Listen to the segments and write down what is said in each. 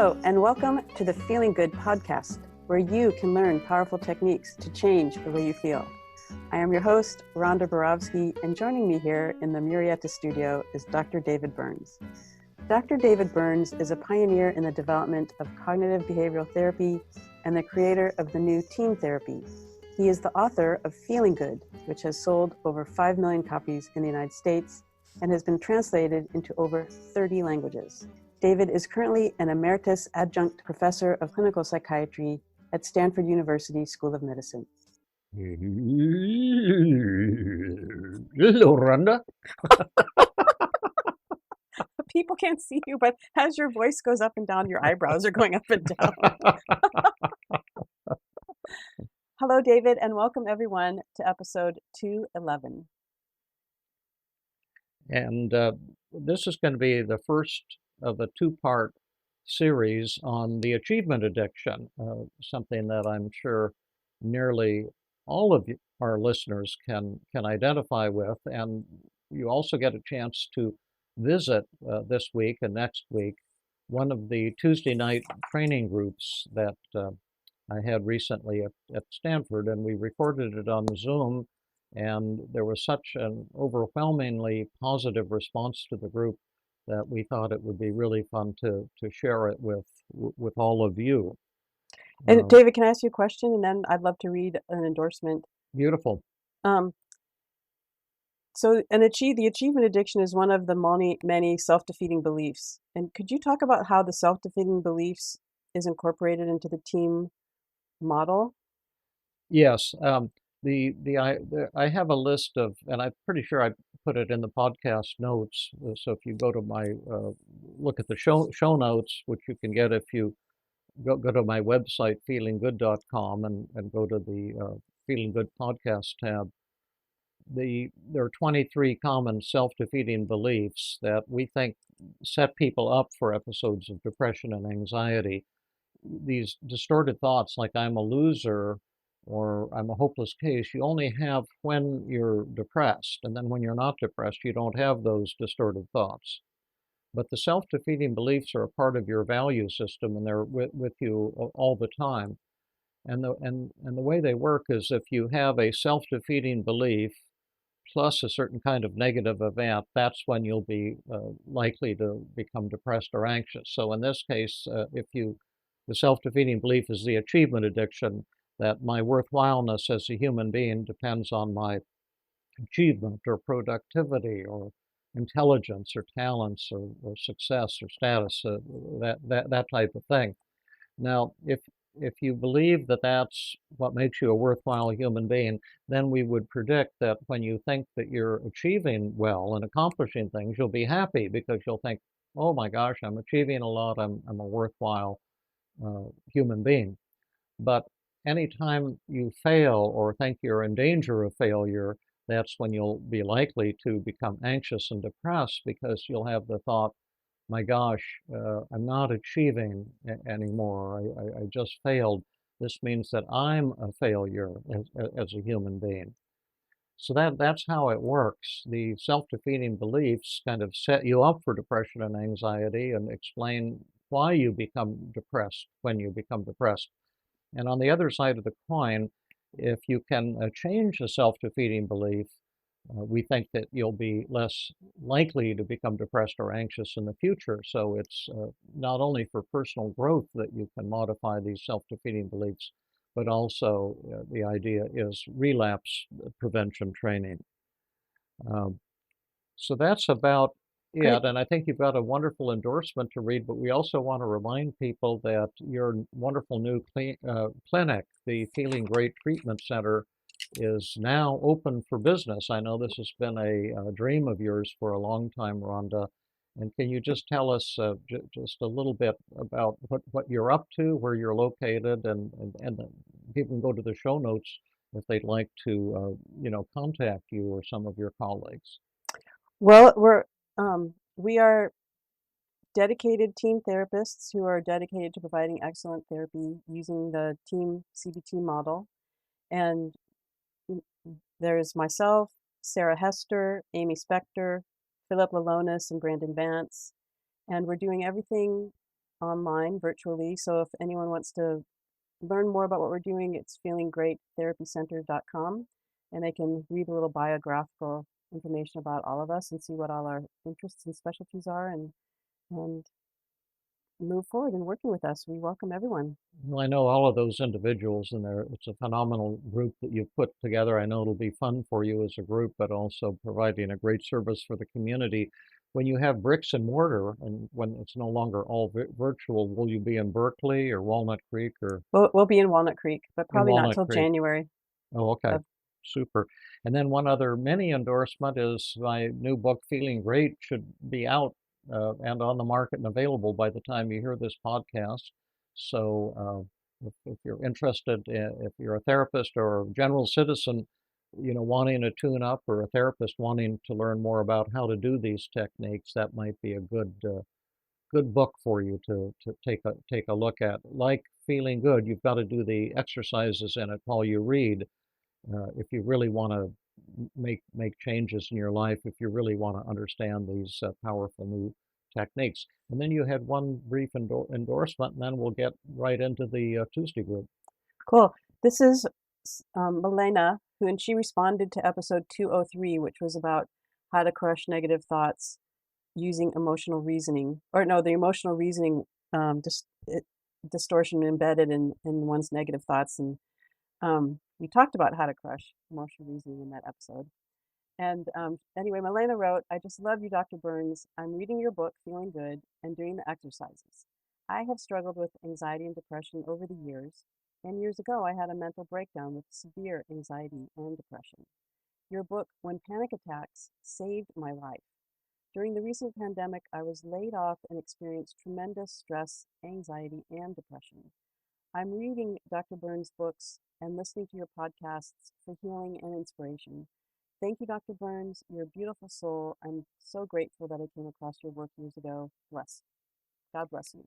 Hello, and welcome to the Feeling Good podcast, where you can learn powerful techniques to change the way you feel. I am your host, Rhonda Borowski, and joining me here in the Murrieta studio is Dr. David Burns. Dr. David Burns is a pioneer in the development of cognitive behavioral therapy and the creator of the new team therapy. He is the author of Feeling Good, which has sold over 5 million copies in the United States and has been translated into over 30 languages. David is currently an emeritus adjunct professor of clinical psychiatry at Stanford University School of Medicine. Hello, Rhonda. People can't see you, but as your voice goes up and down, your eyebrows are going up and down. Hello, David, and welcome everyone to episode 211. And this is going to be the first of a two-part series on the achievement addiction, something that I'm sure nearly all of our listeners can identify with. And you also get a chance to visit this week and next week one of the Tuesday night training groups that I had recently at Stanford, and we recorded it on Zoom. And there was such an overwhelmingly positive response to the group that we thought it would be really fun to share it with all of you. And David, can I ask you a question? And then I'd love to read an endorsement. Beautiful. So the achievement addiction is one of the many self-defeating beliefs. And could you talk about how the self-defeating beliefs is incorporated into the team model? Yes. I have a list of, and I'm pretty sure I put it in the podcast notes. So if you go to my look at the show notes, which you can get if you go to my website feelinggood.com and go to the Feeling Good podcast tab. There are 23 common self-defeating beliefs that we think set people up for episodes of depression and anxiety. These distorted thoughts like I'm a loser or I'm a hopeless case, you only have when you're depressed. And then when you're not depressed, you don't have those distorted thoughts. But the self-defeating beliefs are a part of your value system, and they're with you all the time. And the way they work is if you have a self-defeating belief plus a certain kind of negative event, that's when you'll be likely to become depressed or anxious. So in this case, the self-defeating belief is the achievement addiction, that my worthwhileness as a human being depends on my achievement or productivity or intelligence or talents or success or status, that type of thing. Now, if you believe that that's what makes you a worthwhile human being, then we would predict that when you think that you're achieving well and accomplishing things, you'll be happy because you'll think, oh my gosh, I'm achieving a lot, I'm a worthwhile human being. But anytime you fail or think you're in danger of failure, that's when you'll be likely to become anxious and depressed because you'll have the thought, my gosh, I'm not achieving anymore. I just failed. This means that I'm a failure as a human being. So that's how it works. The self-defeating beliefs kind of set you up for depression and anxiety and explain why you become depressed when you become depressed. And on the other side of the coin, if you can change a self-defeating belief, we think that you'll be less likely to become depressed or anxious in the future. So it's not only for personal growth that you can modify these self-defeating beliefs, but also the idea is relapse prevention training. So that's about it. And I think you've got a wonderful endorsement to read, but we also want to remind people that your wonderful new clinic, the Feeling Great Treatment Center, is now open for business. I know this has been a dream of yours for a long time, Rhonda. And can you just tell us just a little bit about what you're up to, where you're located, and people can go to the show notes if they'd like to, contact you or some of your colleagues. Well, we are dedicated team therapists who are dedicated to providing excellent therapy using the team CBT model. And there's myself, Sarah Hester, Amy Spector, Philip Lalonis, and Brandon Vance. And we're doing everything online virtually. So if anyone wants to learn more about what we're doing, it's feelinggreattherapycenter.com, and they can read a little biographical information about all of us and see what all our interests and specialties are, and move forward in working with us. We welcome everyone. Well, I know all of those individuals, and it's a phenomenal group that you've put together. I know it'll be fun for you as a group, but also providing a great service for the community. When you have bricks and mortar, and when it's no longer all virtual, will you be in Berkeley or Walnut Creek or We'll be in Walnut Creek, but in probably not Walnut till Creek? January. Oh, okay. Of, Super. And then one other mini endorsement is my new book, Feeling Great, should be out and on the market and available by the time you hear this podcast. So if you're interested, if you're a therapist or a general citizen, wanting to tune up, or a therapist wanting to learn more about how to do these techniques, that might be a good book for you to take a look at. Like Feeling Good, you've got to do the exercises in it while you read. If you really want to make changes in your life, if you really want to understand these powerful new techniques. And then you had one brief endorsement, and then we'll get right into the Tuesday group. Cool. This is Milena, and she responded to episode 203, which was about how to crush negative thoughts using emotional reasoning, or no, the emotional reasoning distortion embedded in one's negative thoughts. And we talked about how to crush emotional reasoning in that episode. And anyway, Milena wrote, "I just love you, Dr. Burns. I'm reading your book, Feeling Good, and doing the exercises. I have struggled with anxiety and depression over the years, and years ago I had a mental breakdown with severe anxiety and depression. Your book, When Panic Attacks, saved my life. During the recent pandemic, I was laid off and experienced tremendous stress, anxiety, and depression. I'm reading Dr. Burns' books and listening to your podcasts for healing and inspiration. Thank you, Dr. Burns. You're a beautiful soul. I'm so grateful that I came across your work years ago. God bless you."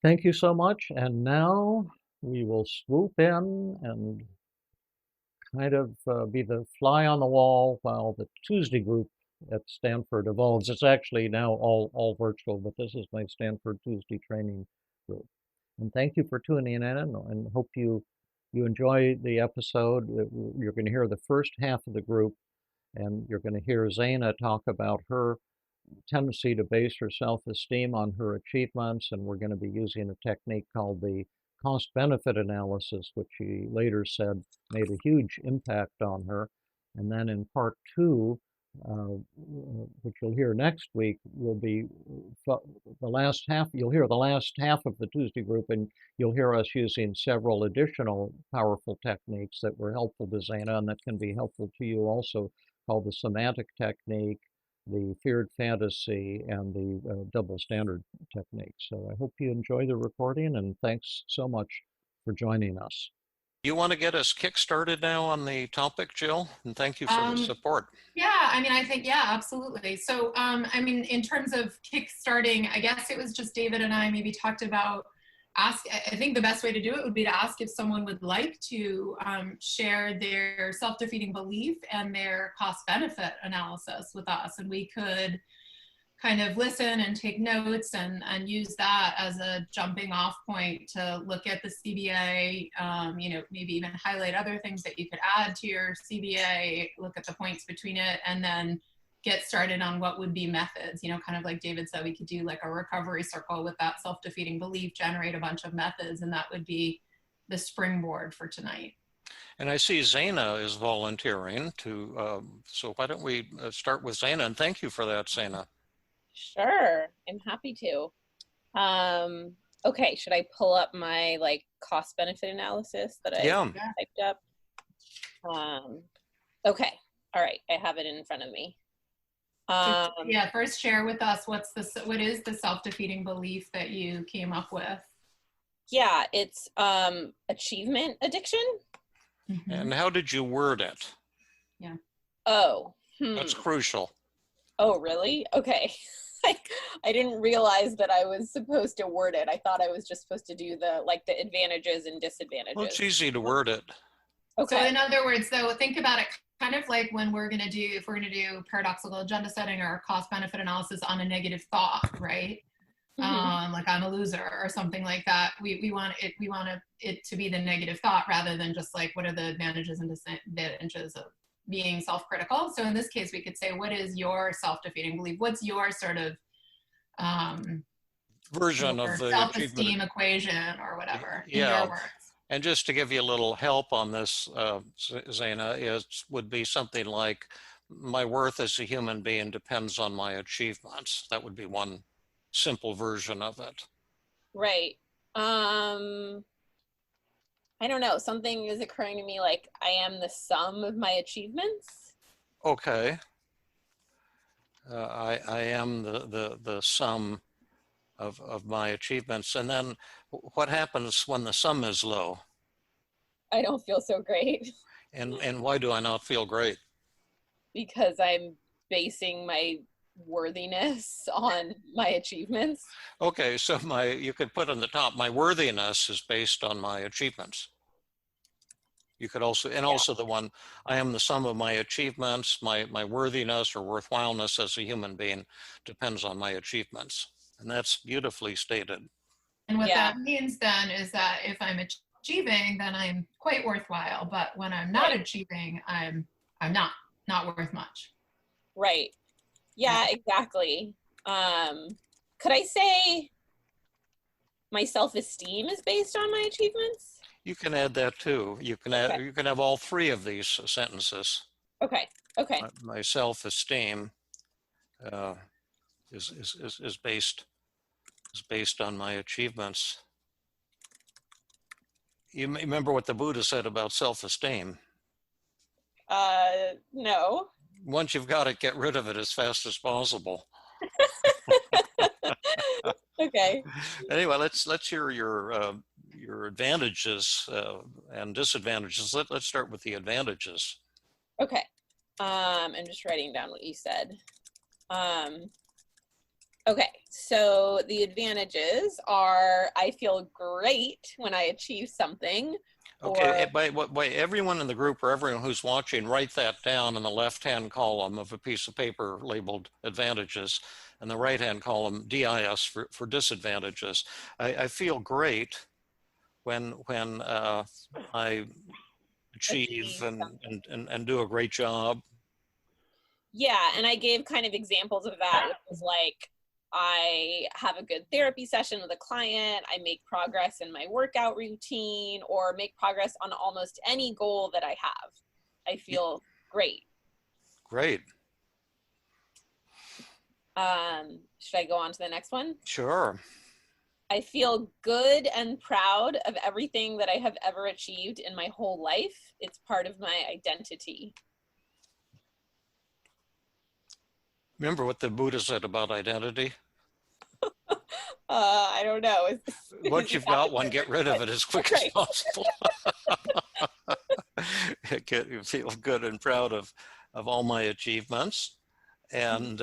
Thank you so much. And now we will swoop in and kind of be the fly on the wall while the Tuesday group at Stanford evolves. It's actually now all virtual, but this is my Stanford Tuesday training group. And thank you for tuning in, and hope you enjoy the episode. You're going to hear the first half of the group, and you're going to hear Zeina talk about her tendency to base her self-esteem on her achievements, and we're going to be using a technique called the cost-benefit analysis, which she later said made a huge impact on her. And then in part two, which you'll hear next week, will be the last half. You'll hear the last half of the Tuesday group, and you'll hear us using several additional powerful techniques that were helpful to Zeina and that can be helpful to you also, called the semantic technique, the feared fantasy, and the double standard technique. So I hope you enjoy the recording, and thanks so much for joining us. You want to get us kick-started now on the topic, Jill? And thank you for the support. Yeah, I think, yeah, absolutely. So, in terms of kick-starting, I guess it was just David and I maybe talked about I think the best way to do it would be to ask if someone would like to share their self-defeating belief and their cost-benefit analysis with us, and we could kind of listen and take notes and use that as a jumping off point to look at the CBA, maybe even highlight other things that you could add to your CBA, look at the points between it, and then get started on what would be methods. Kind of like David said, we could do like a recovery circle with that self-defeating belief, generate a bunch of methods, and that would be the springboard for tonight. And I see Zeina is volunteering to, so why don't we start with Zeina? And thank you for that, Zeina. Sure, I'm happy to. Okay, should I pull up my cost benefit analysis that I typed up? Okay, all right, I have it in front of me. First share with us what is the self-defeating belief that you came up with? Yeah, it's achievement addiction. Mm-hmm. And how did you word it? Yeah. Oh. That's crucial. Oh, really? Okay. I didn't realize that I was supposed to word it. I thought I was just supposed to do the advantages and disadvantages. Well, it's easy to word it. Okay. So in other words, though, think about it kind of like when if we're going to do paradoxical agenda setting or cost benefit analysis on a negative thought, right? like I'm a loser or something like that. We want it to be the negative thought rather than just like what are the advantages and disadvantages of being self-critical. So in this case, we could say, what is your self-defeating belief? What's your sort of version your of the self-esteem achievement equation or whatever, in Yeah. your words? And just to give you a little help on this, Zeina, would be something like, my worth as a human being depends on my achievements. That would be one simple version of it. Right. I don't know. Something is occurring to me like I am the sum of my achievements. Okay. I am the sum of my achievements. And then what happens when the sum is low? I don't feel so great. And why do I not feel great? Because I'm basing my worthiness on my achievements. Okay, so you could put on the top, my worthiness is based on my achievements. You could also, and also the one, I am the sum of my achievements, my worthiness or worthwhileness as a human being depends on my achievements. And that's beautifully stated. And what that means then is that if I'm achieving, then I'm quite worthwhile. But when I'm not achieving, I'm not worth much. Right. Yeah, exactly. Could I say my self-esteem is based on my achievements? You can add that too. You can add, you can have all three of these sentences. Okay. Okay. My self-esteem is based on my achievements. You remember what the Buddha said about self-esteem? No. Once you've got it, get rid of it as fast as possible. Okay. Anyway, let's hear your advantages and disadvantages. Let's start with the advantages. Okay. I'm just writing down what you said. Okay, so the advantages are I feel great when I achieve something. Okay, by everyone in the group or everyone who's watching, write that down in the left-hand column of a piece of paper labeled advantages, and the right-hand column DIS for disadvantages. I feel great when I achieve and do a great job. Yeah, and I gave kind of examples of that, which was like, I have a good therapy session with a client, I make progress in my workout routine, or make progress on almost any goal that I have. I feel great. Great. Should I go on to the next one? Sure. I feel good and proud of everything that I have ever achieved in my whole life. It's part of my identity. Remember what the Buddha said about identity? I don't know. Once you've got one, get rid of it as quick as possible. You feel good and proud of all my achievements, and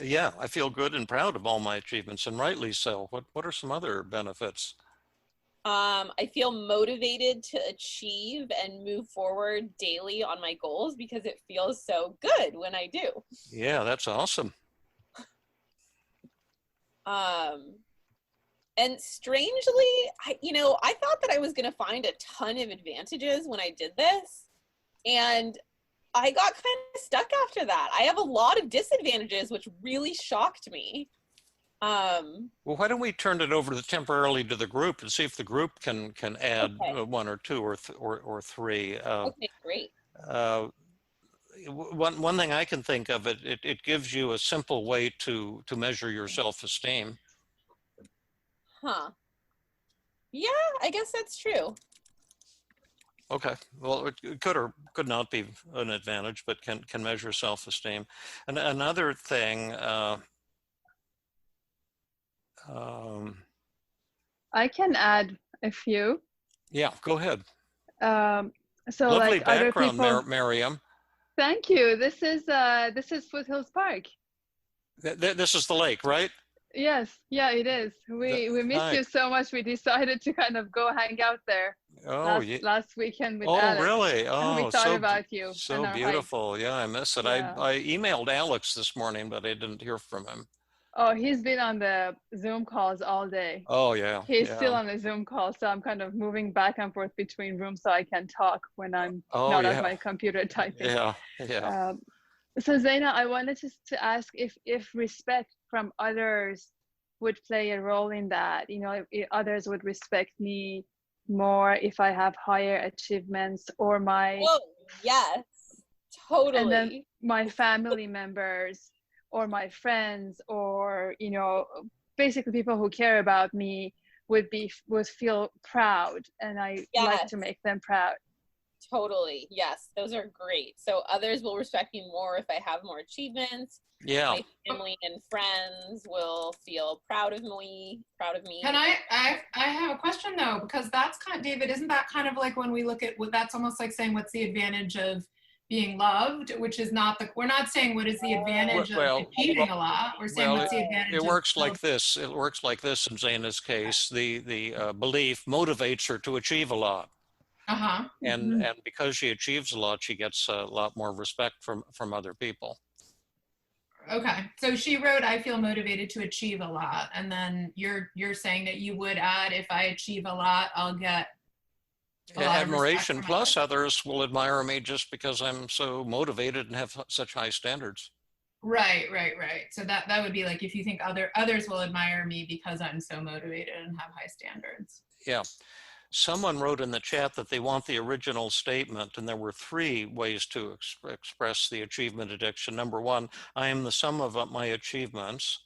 yeah, I feel good and proud of all my achievements, and rightly so. What are some other benefits? I feel motivated to achieve and move forward daily on my goals because it feels so good when I do. Yeah, that's awesome. And strangely, I thought that I was going to find a ton of advantages when I did this, and I got kind of stuck after that. I have a lot of disadvantages, which really shocked me. Well, why don't we turn it over temporarily to the group and see if the group can add one or two or three. Okay, great. One thing I can think of, it gives you a simple way to measure your self-esteem. Huh. Yeah, I guess that's true. Okay. Well, it could or could not be an advantage, but can measure self-esteem. And another thing. I can add a few. Yeah, go ahead. So lovely like background, other people. Miriam. Thank you. This is Foothills Park. This is the lake, right? Yes, yeah, it is. We missed you so much. We decided to kind of go hang out there. Oh, yeah. last weekend with Oh, Alex. really? And we Oh, thought about you so and our hike. beautiful. Yeah, I miss it. Yeah. I emailed Alex this morning, but I didn't hear from him. Oh, he's been on the Zoom calls all day. Oh, yeah. He's Yeah. still on the Zoom call, so I'm kind of moving back and forth between rooms so I can talk when I'm Oh, not yeah. at my computer typing. Yeah. Yeah. So Zeina, I wanted to ask if respect from others would play a role in that. You know, if others would respect me more if I have higher achievements, or my Oh, yes, totally. and then my family members or my friends, or you know, basically people who care about me would feel proud, and I like to make them proud. Totally. Yes, those are great. So others will respect me more if I have more achievements. Yeah. My family and friends will feel proud of me. Can I have a question though, because that's kind of, David, isn't that kind of like when we look at what, that's almost like saying what's the advantage of being loved, which is not we're not saying what is the advantage of achieving a lot. We're saying what's the advantage. It works like this. It works like this in Zeina's case. The belief motivates her to achieve a lot. Uh-huh. And because she achieves a lot, she gets a lot more respect from other people. Okay, so she wrote, "I feel motivated to achieve a lot," and then you're saying that you would add, "If I achieve a lot, I'll get admiration." Plus, others will admire me just because I'm so motivated and have such high standards. Right. So that would be like if you think others will admire me because I'm so motivated and have high standards. Yeah. Someone wrote in the chat that they want the original statement, and there were 3 ways to express the achievement addiction. Number 1, I am the sum of my achievements.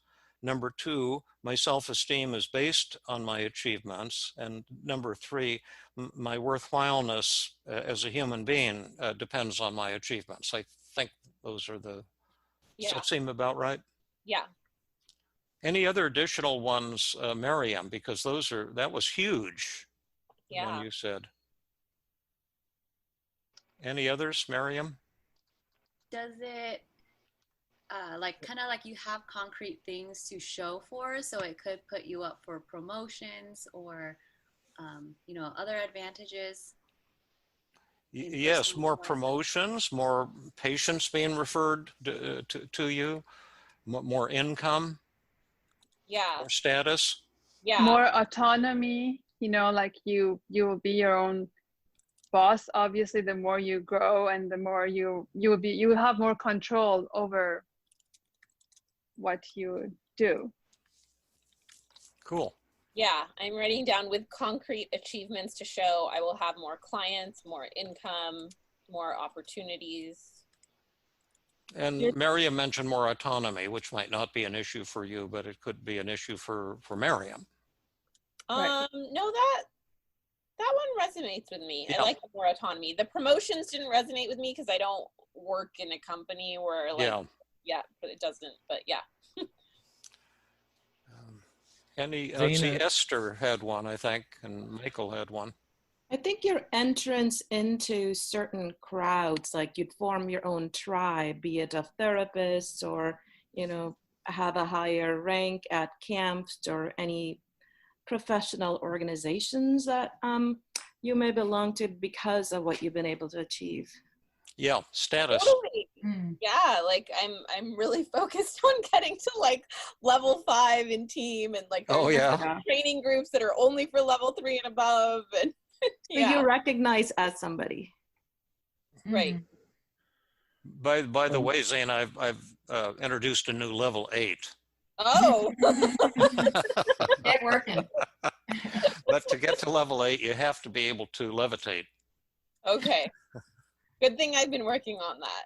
Number 2, my self-esteem is based on my achievements. And number 3, my worthwhileness as a human being depends on my achievements. I think those are the, does that seem about right? Yeah. Any other additional ones, Miriam, because that was huge. Yeah. When you said. Any others, Miriam? Does it kind of like you have concrete things to show for, so it could put you up for promotions or you know, other advantages? Yes, more promotions, more patients being referred to you, more income, more status, more autonomy. You know, like you will be your own boss. Obviously, the more you grow and the more you will have more control over what you do. Cool. Yeah, I'm writing down, with concrete achievements to show, I will have more clients, more income, more opportunities. And Miriam mentioned more autonomy, which might not be an issue for you, but it could be an issue for Miriam. No, that one resonates with me. Yeah. I like the more autonomy. The promotions didn't resonate with me because I don't work in a company where but it doesn't, but yeah. Let's see, Esther had one, I think, and Michael had one. I think your entrance into certain crowds, like you'd form your own tribe, be it of therapists or, you know, have a higher rank at camps or any professional organizations that you may belong to because of what you've been able to achieve. Yeah, status. Totally. Yeah, like I'm really focused on getting to like level 5 in team, and like training groups that are only for level 3 and above, and so you recognize as somebody. Right. By the way, Zeina, I've introduced a new level 8. Oh. Get working. But to get to level 8, you have to be able to levitate. Okay. Good thing I've been working on that.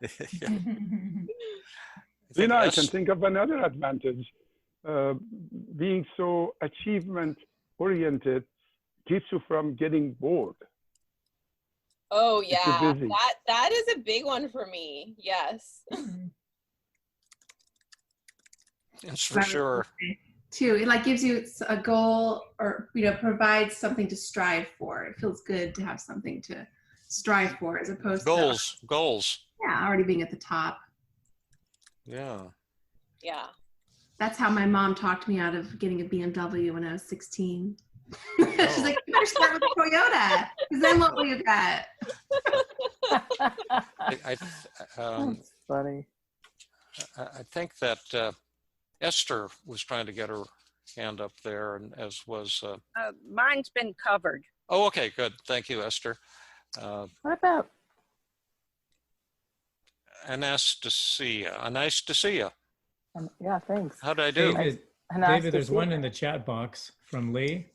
Zeina, I can think of another advantage. Being so achievement-oriented keeps you from getting bored. Oh, yeah. That is a big one for me. Yes. It's for sure. Too, it like gives you a goal, or you know, provides something to strive for. It feels good to have something to strive for, as opposed to goals. Yeah, already being at the top. Yeah. Yeah. That's how my mom talked me out of getting a BMW when I was 16. She's like, you better start with Toyota, because then what will you get? That's funny. I think that Esther was trying to get her hand up there, and as was. Mine's been covered. Oh, okay, good. Thank you, Esther. What about Anastasia? Nice to see you. yeah, thanks. How did I do? David, there's one in the chat box from Lee.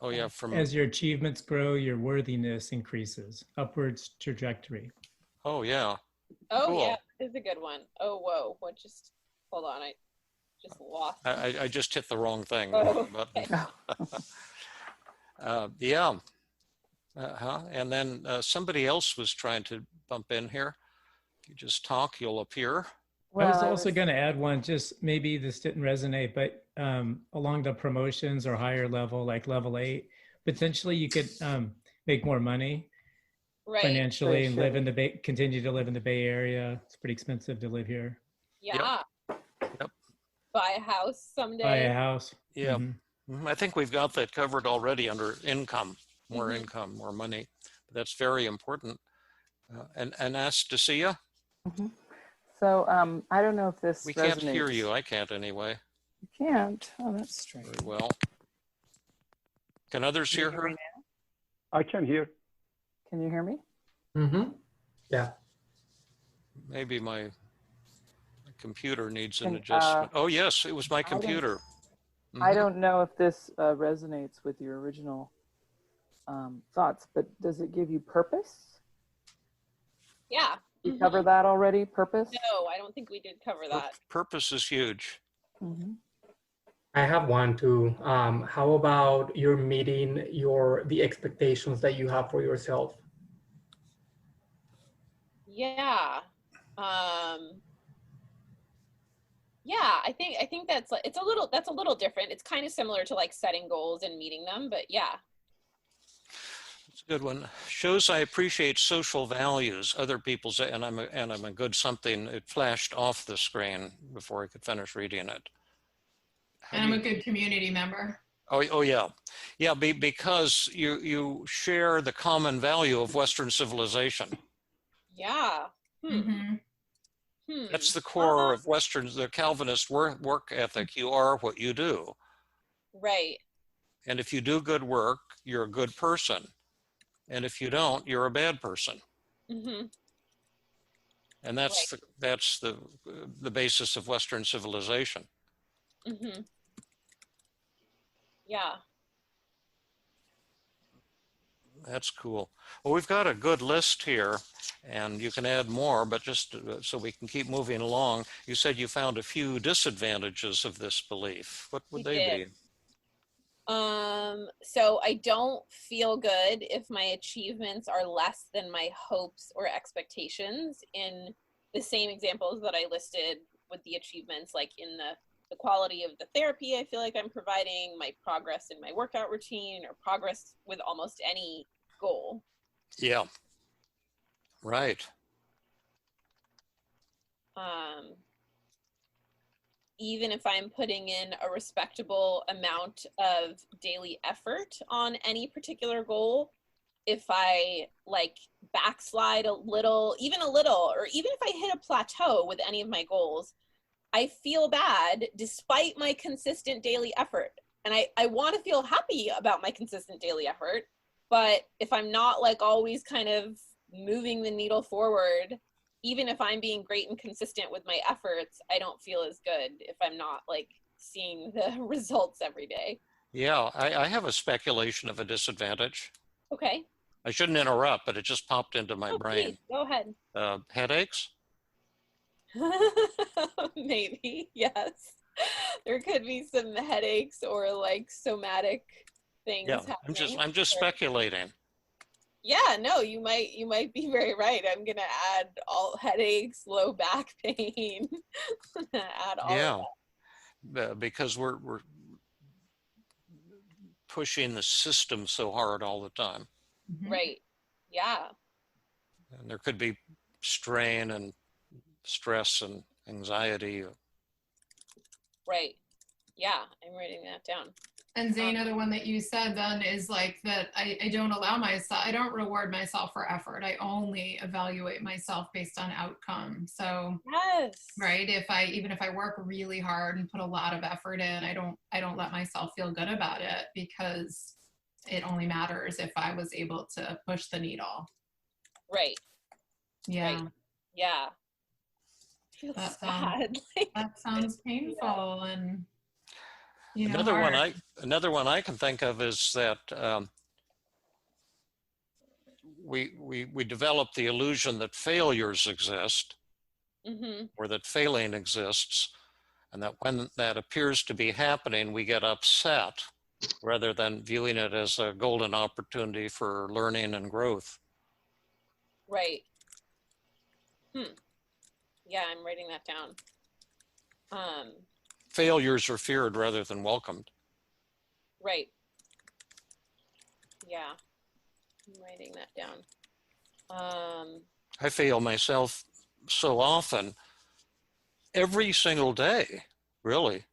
Oh, yeah, from. As your achievements grow, your worthiness increases. Upwards trajectory. Oh, yeah. Oh, Cool. yeah, this is a good one. Oh, whoa. What just, hold on. I just lost. I just hit the wrong thing. Oh, But, yeah. And then somebody else was trying to bump in here. You just talk, you'll appear. I was also going to add one, just maybe this didn't resonate, but along the promotions or higher level, like level 8, potentially you could make more money financially and live in the Bay, continue to live in the Bay Area. It's pretty expensive to live here. Yeah. Yep. Buy a house someday. Buy a house. Yeah. I think we've got that covered already under income, more income, more money. That's very important. And Anastasia? So I don't know if this We resonates. can't hear you. I can't anyway. You can't? Oh, that's strange. Very well. Can others hear her? I can hear. Can you hear me? Yeah. Maybe my computer needs an adjustment. Oh, yes, it was my computer. I don't know if this resonates with your original thoughts, but does it give you purpose? Yeah. You cover that already, purpose? No, I don't think we did cover that. Purpose is huge. I have one too. How about you're meeting the expectations that you have for yourself? Yeah. Yeah, I think that's like, that's a little different. It's kind of similar to like setting goals and meeting them, but yeah. It's a good one. Shows I appreciate social values, other people's, and I'm a good something. It flashed off the screen before I could finish reading it. And I'm a good community member. Oh yeah. Yeah, because you share the common value of Western civilization. Yeah. That's the core of the Calvinist work ethic. You are what you do. Right. And if you do good work, you're a good person. And if you don't, you're a bad person. And that's the basis of Western civilization. Yeah. That's cool. Well, we've got a good list here, and you can add more, but just so we can keep moving along, you said you found a few disadvantages of this belief. What would they be? So I don't feel good if my achievements are less than my hopes or expectations in the same examples that I listed with the achievements, like in the quality of the therapy I feel like I'm providing, my progress in my workout routine, or progress with almost any goal. Yeah. Right. Even if I'm putting in a respectable amount of daily effort on any particular goal, if I like backslide a little, or even if I hit a plateau with any of my goals, I feel bad despite my consistent daily effort. And I want to feel happy about my consistent daily effort. But if I'm not like always kind of moving the needle forward, even if I'm being great and consistent with my efforts, I don't feel as good if I'm not like seeing the results every day. Yeah, I have a speculation of a disadvantage. Okay. I shouldn't interrupt, but it just popped into my brain. Please, go ahead. Headaches? Maybe, yes. There could be some headaches or like somatic things happening. I'm just speculating. Yeah, no, you might be very right. I'm gonna add all headaches, low back pain, add all of that. Because we're pushing the system so hard all the time. Right. Yeah. And there could be strain and stress and anxiety. Right. Yeah, I'm writing that down. And Zeina, the one that you said then is like that I don't allow myself, I don't reward myself for effort. I only evaluate myself based on outcome. So, Yes. right, even if I work really hard and put a lot of effort in, I don't let myself feel good about it, because it only matters if I was able to push the needle. Right. Yeah. Right. Yeah. Feels sad. That sounds painful. Yeah. And you know, another one I can think of is that we develop the illusion that failures exist, or that failing exists, and that when that appears to be happening, we get upset rather than viewing it as a golden opportunity for learning and growth. Right. Yeah, I'm writing that down. Failures are feared rather than welcomed. Right. Yeah, I'm writing that down. I fail myself so often, every single day, really,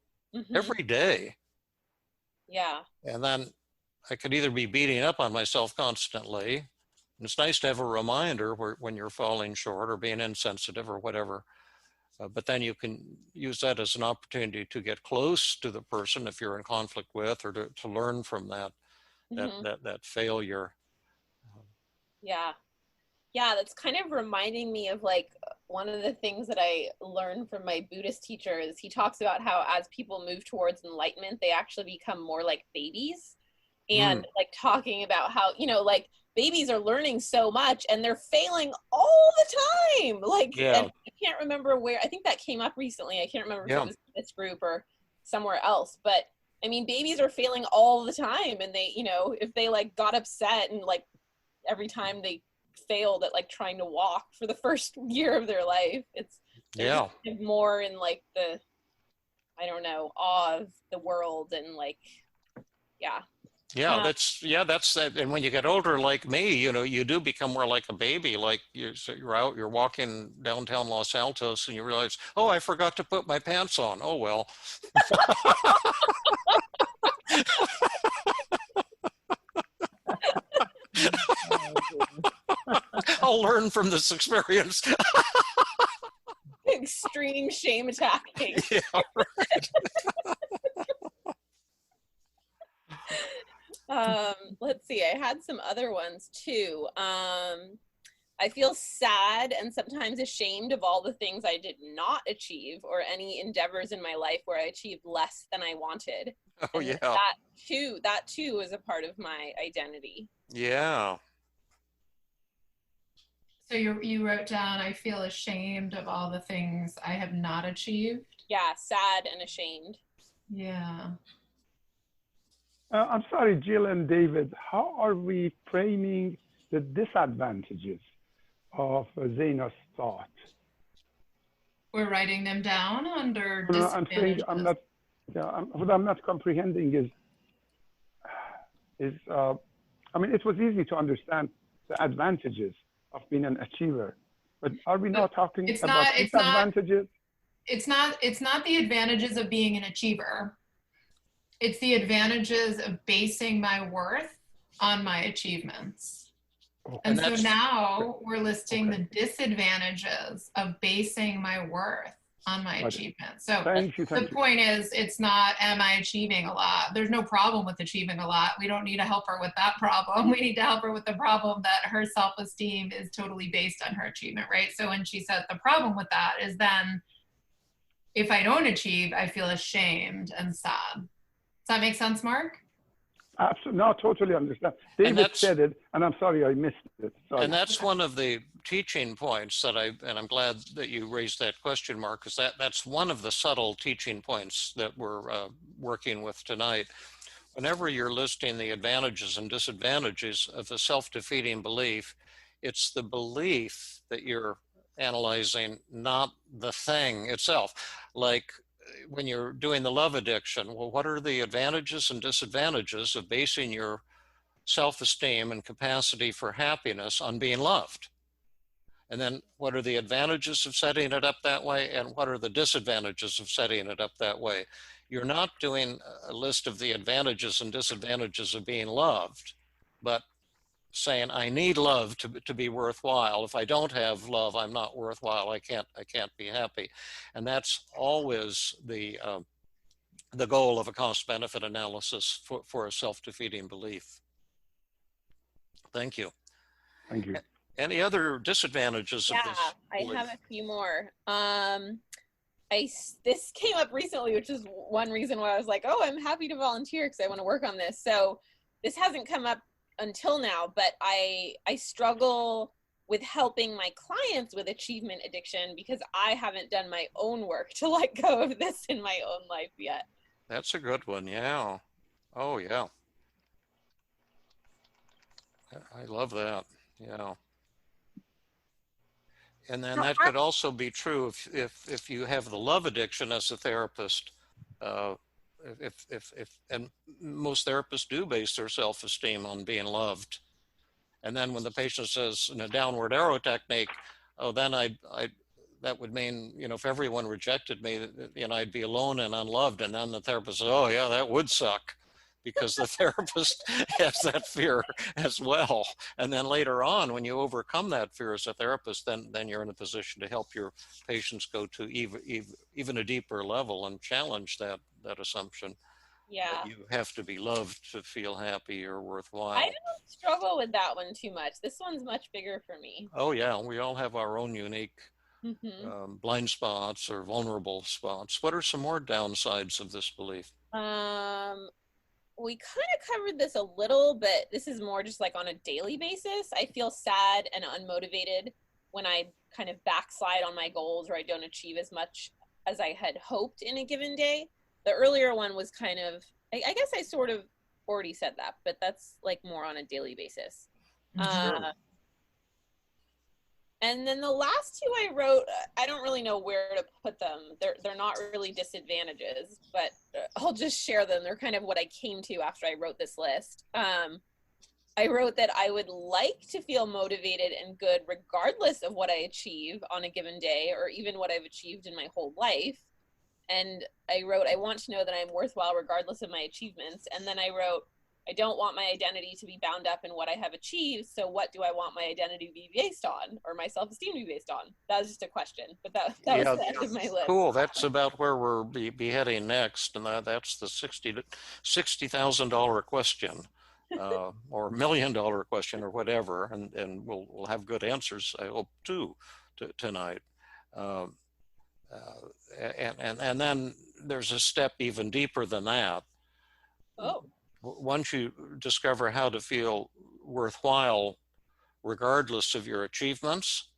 every day. Yeah. And then I could either be beating up on myself constantly, and it's nice to have a reminder when you're falling short or being insensitive or whatever. But then you can use that as an opportunity to get close to the person if you're in conflict with, or to learn from that failure. Yeah. Yeah, that's kind of reminding me of like one of the things that I learned from my Buddhist teacher is he talks about how as people move towards enlightenment, they actually become more like babies. And like talking about how, you know, like babies are learning so much and they're failing all the time. Like, and I can't remember where, I think that came up recently. I can't remember if it was in this group or somewhere else, but I mean, babies are failing all the time. And they, you know, if they like got upset and like every time they failed at like trying to walk for the first year of their life, it's more in like the, I don't know, awe of the world and like, that's that. And when you get older, like me, you know, you do become more like a baby. Like you're walking downtown Los Altos and you realize, oh, I forgot to put my pants on. Oh, well. I'll learn from this experience. Extreme shame attacking. Yeah, right. Let's see, I had some other ones too. I feel sad and sometimes ashamed of all the things I did not achieve, or any endeavors in my life where I achieved less than I wanted. Oh, and yeah. That too is a part of my identity. Yeah. So you wrote down, I feel ashamed of all the things I have not achieved. Yeah, sad and ashamed. Yeah. I'm sorry, Jill and David, how are we framing the disadvantages of Zeina's thought? We're writing them down under I'm disadvantages. saying what I'm not comprehending is I mean, it was easy to understand the advantages of being an achiever, but are we now talking about disadvantages? It's not the advantages of being an achiever. It's the advantages of basing my worth on my achievements. Okay. And so now we're listing the disadvantages of basing my worth on my achievements. So the point is, it's not, am I achieving a lot? There's no problem with achieving a lot. We don't need to help her with that problem. We need to help her with the problem that her self-esteem is totally based on her achievement, right? So when she said the problem with that is then, if I don't achieve, I feel ashamed and sad. Does that make sense, Mark? Absolutely, no, totally understand. David said it, and I'm sorry I missed it. Sorry. And that's one of the teaching points that I'm glad that you raised that question, Mark, because that's one of the subtle teaching points that we're working with tonight. Whenever you're listing the advantages and disadvantages of the self-defeating belief, it's the belief that you're analyzing, not the thing itself. Like, when you're doing the love addiction, well, what are the advantages and disadvantages of basing your self-esteem and capacity for happiness on being loved? And then what are the advantages of setting it up that way? And what are the disadvantages of setting it up that way? You're not doing a list of the advantages and disadvantages of being loved, but saying, I need love to be worthwhile. If I don't have love, I'm not worthwhile. I can't be happy. And that's always the goal of a cost-benefit analysis for a self-defeating belief. Thank you. Thank you. Any other disadvantages of this? Yeah, I have a few more. This came up recently, which is one reason why I was like, oh, I'm happy to volunteer because I want to work on this. So this hasn't come up until now, but I struggle with helping my clients with achievement addiction because I haven't done my own work to let go of this in my own life yet. That's a good one. Yeah. Oh, yeah. I love that. Yeah. And then that could also be true if you have the love addiction as a therapist. And most therapists do base their self-esteem on being loved. And then when the patient says in a downward arrow technique, oh, then that would mean, if everyone rejected me, I'd be alone and unloved. And then the therapist says, oh yeah, that would suck, because the therapist has that fear as well. And then later on, when you overcome that fear as a therapist, then you're in a position to help your patients go to even a deeper level and challenge that assumption. Yeah. That you have to be loved to feel happy or worthwhile. I don't struggle with that one too much. This one's much bigger for me. Oh yeah, we all have our own unique blind spots or vulnerable spots. What are some more downsides of this belief? We kind of covered this a little, but this is more just like on a daily basis. I feel sad and unmotivated when I kind of backslide on my goals or I don't achieve as much as I had hoped in a given day. The earlier one was kind of, I guess I sort of already said that, but that's like more on a daily basis. Sure. And then the last two I wrote, I don't really know where to put them. They're not really disadvantages, but I'll just share them. They're kind of what I came to after I wrote this list. I wrote that I would like to feel motivated and good regardless of what I achieve on a given day or even what I've achieved in my whole life. And I wrote, I want to know that I'm worthwhile regardless of my achievements. And then I wrote, I don't want my identity to be bound up in what I have achieved. So what do I want my identity to be based on, or my self-esteem to be based on? That was just a question, but that was the end of my list. Cool. That's about where we're be heading next. And that's the $60,000 question, or $1 million question or whatever. And we'll have good answers, I hope, too, tonight. And then there's a step even deeper than that. Oh. Once you discover how to feel worthwhile regardless of your achievements,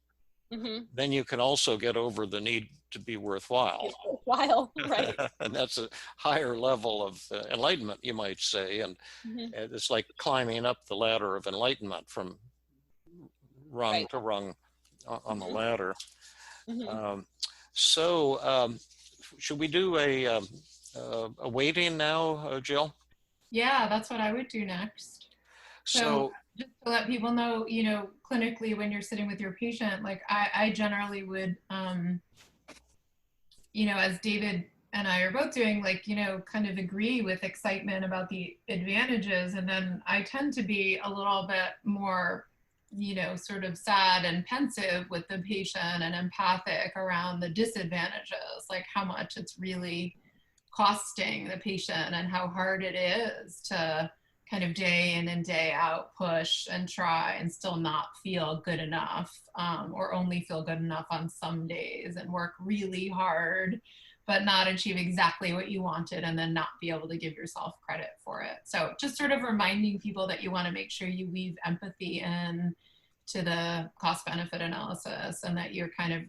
then you can also get over the need to be worthwhile. Right. And that's a higher level of enlightenment, you might say. And it's like climbing up the ladder of enlightenment from rung to rung on the ladder. So should we do a weighting now, Jill? Yeah, that's what I would do next. So just to let people know, clinically when you're sitting with your patient, like I generally would, as David and I are both doing, kind of agree with excitement about the advantages. And then I tend to be a little bit more, sort of sad and pensive with the patient and empathic around the disadvantages, like how much it's really costing the patient and how hard it is to kind of day in and day out push and try and still not feel good enough, or only feel good enough on some days, and work really hard but not achieve exactly what you wanted and then not be able to give yourself credit for it. So just sort of reminding people that you want to make sure you weave empathy in to the cost benefit analysis, and that you're kind of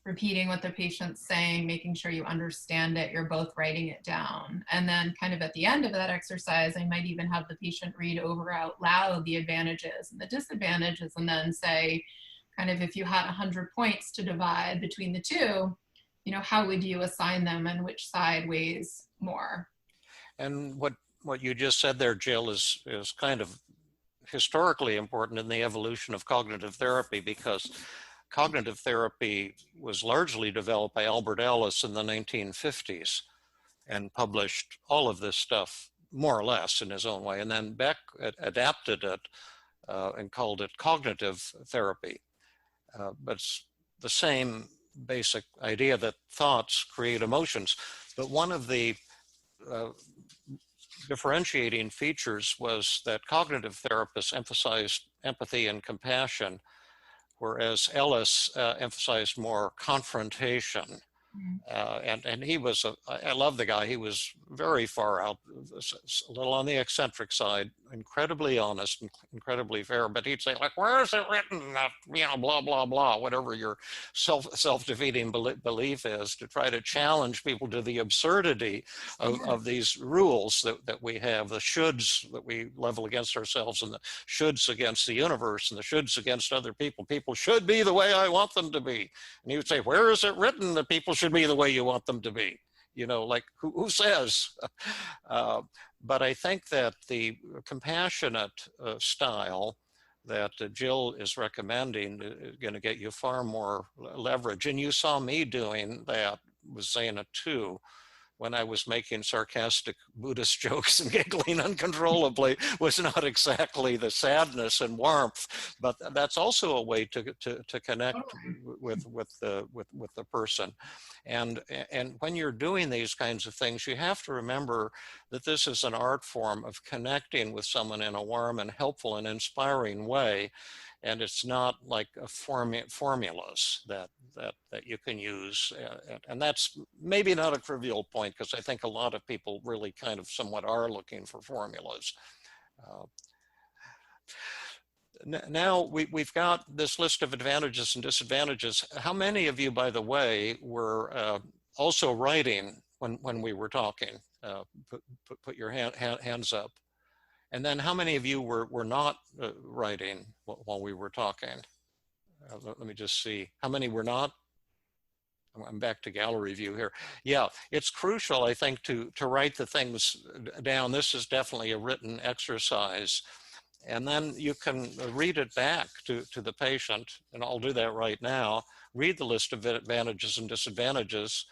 repeating what the patient's saying, making sure you understand it, you're both writing it down. And then kind of at the end of that exercise, I might even have the patient read over out loud the advantages and the disadvantages, and then say, kind of if you had 100 points to divide between the two, how would you assign them and which side weighs more? And what you just said there, Jill, is kind of historically important in the evolution of cognitive therapy, because cognitive therapy was largely developed by Albert Ellis in the 1950s and published all of this stuff more or less in his own way. And then Beck adapted it and called it cognitive therapy. But it's the same basic idea that thoughts create emotions. But one of the differentiating features was that cognitive therapists emphasized empathy and compassion, whereas Ellis emphasized more confrontation. And he was, I love the guy, he was very far out, a little on the eccentric side, incredibly honest, and incredibly fair, but he'd say, like, where is it written that, you know, blah, blah, blah, whatever your self-defeating belief is, to try to challenge people to the absurdity of these rules that we have, the shoulds that we level against ourselves, and the shoulds against the universe, and the shoulds against other people. People should be the way I want them to be. And he would say, where is it written that people should be the way you want them to be? You know, like, who says? But I think that the compassionate style that Jill is recommending is going to get you far more leverage. And you saw me doing that with Zeina too, when I was making sarcastic Buddhist jokes and giggling uncontrollably, was not exactly the sadness and warmth, but that's also a way to connect with the person. And when you're doing these kinds of things, you have to remember that this is an art form of connecting with someone in a warm and helpful and inspiring way. And it's not like a formulas that you can use. And that's maybe not a trivial point, because I think a lot of people really kind of somewhat are looking for formulas. Now we've got this list of advantages and disadvantages. How many of you, by the way, were also writing when we were talking? Put your hands up. And then how many of you were not writing while we were talking? Let me just see. How many were not? I'm back to gallery view here. Yeah, it's crucial, I think, to write the things down. This is definitely a written exercise. And then you can read it back to the patient, and I'll do that right now. Read the list of advantages and disadvantages.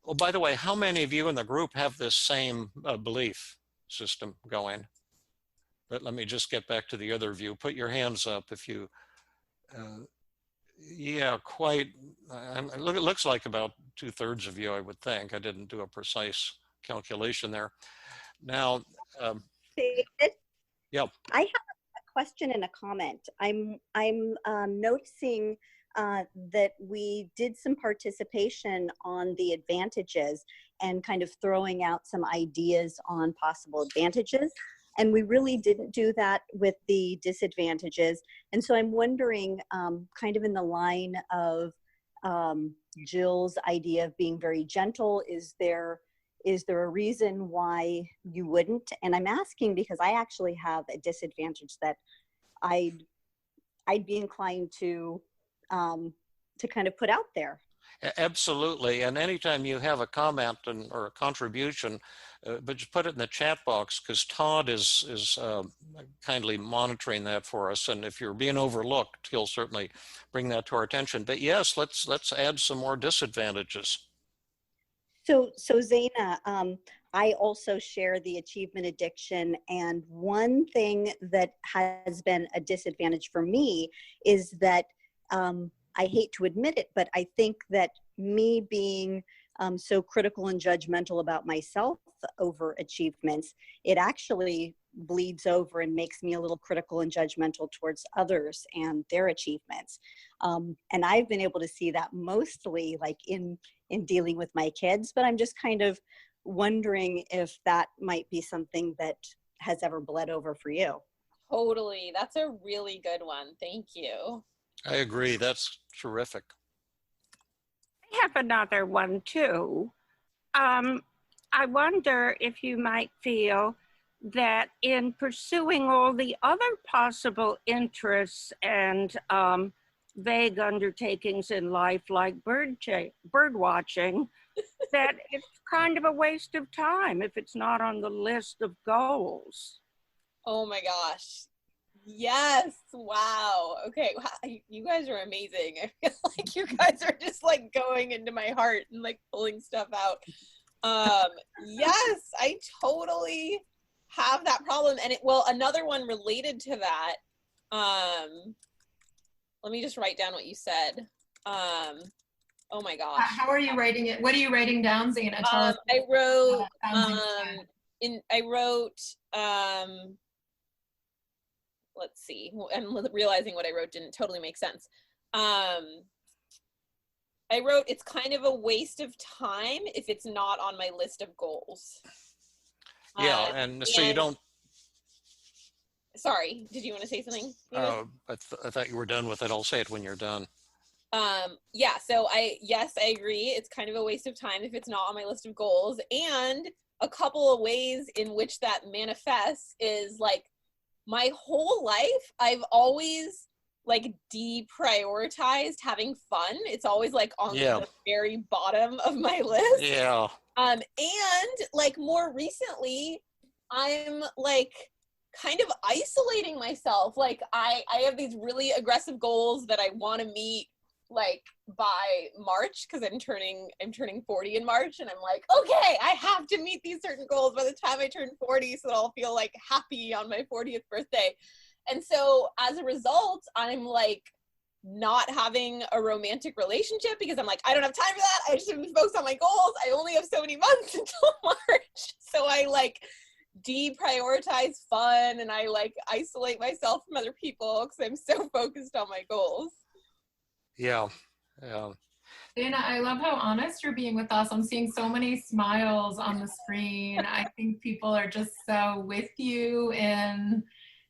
Oh, by the way, how many of you in the group have this same belief system going? But let me just get back to the other view. Put your hands up if you, yeah, quite, it looks like about 2/3 of you, I would think. I didn't do a precise calculation there. Now, David? Yep. I have a question and a comment. I'm noticing that we did some participation on the advantages and kind of throwing out some ideas on possible advantages. And we really didn't do that with the disadvantages. And so I'm wondering, kind of in the line of Jill's idea of being very gentle, is there a reason why you wouldn't? And I'm asking because I actually have a disadvantage that I'd be inclined to kind of put out there. Absolutely. And anytime you have a comment or a contribution, but just put it in the chat box, because Todd is kindly monitoring that for us. And if you're being overlooked, he'll certainly bring that to our attention. But yes, let's add some more disadvantages. So Zeina, I also share the achievement addiction. And one thing that has been a disadvantage for me is that I hate to admit it, but I think that me being so critical and judgmental about myself over achievements, it actually bleeds over and makes me a little critical and judgmental towards others and their achievements. And I've been able to see that mostly like in dealing with my kids, but I'm just kind of wondering if that might be something that has ever bled over for you. Totally. That's a really good one. Thank you. I agree. That's terrific. I have another one too. I wonder if you might feel that in pursuing all the other possible interests and vague undertakings in life, like bird watching, that it's kind of a waste of time if it's not on the list of goals. Oh my gosh. Yes. Wow. Okay. Wow. You guys are amazing. I feel like you guys are just like going into my heart and like pulling stuff out. Yes, I totally have that problem. And well, another one related to that. Let me just write down what you said. Oh my gosh. How are you writing it? What are you writing down, Zeina? I wrote, let's see, I'm realizing what I wrote didn't totally make sense. I wrote, it's kind of a waste of time if it's not on my list of goals. Yeah, and so you don't. Sorry, did you want to say something? I thought you were done with it. I'll say it when you're done. Yeah, so yes, I agree. It's kind of a waste of time if it's not on my list of goals. And a couple of ways in which that manifests is like my whole life, I've always like deprioritized having fun. It's always like on the very bottom of my list. Yeah. And like more recently, I'm like kind of isolating myself. Like I have these really aggressive goals that I want to meet like by March, because I'm turning 40 in March, and I'm like, okay, I have to meet these certain goals by the time I turn 40 so that I'll feel like happy on my 40th birthday. And so as a result, I'm like not having a romantic relationship because I'm like, I don't have time for that. I just have to focus on my goals. I only have so many months until March. So I like deprioritize fun and I like isolate myself from other people because I'm so focused on my goals. Yeah. Yeah. Dana, I love how honest you're being with us. I'm seeing so many smiles on the screen. I think people are just so with you in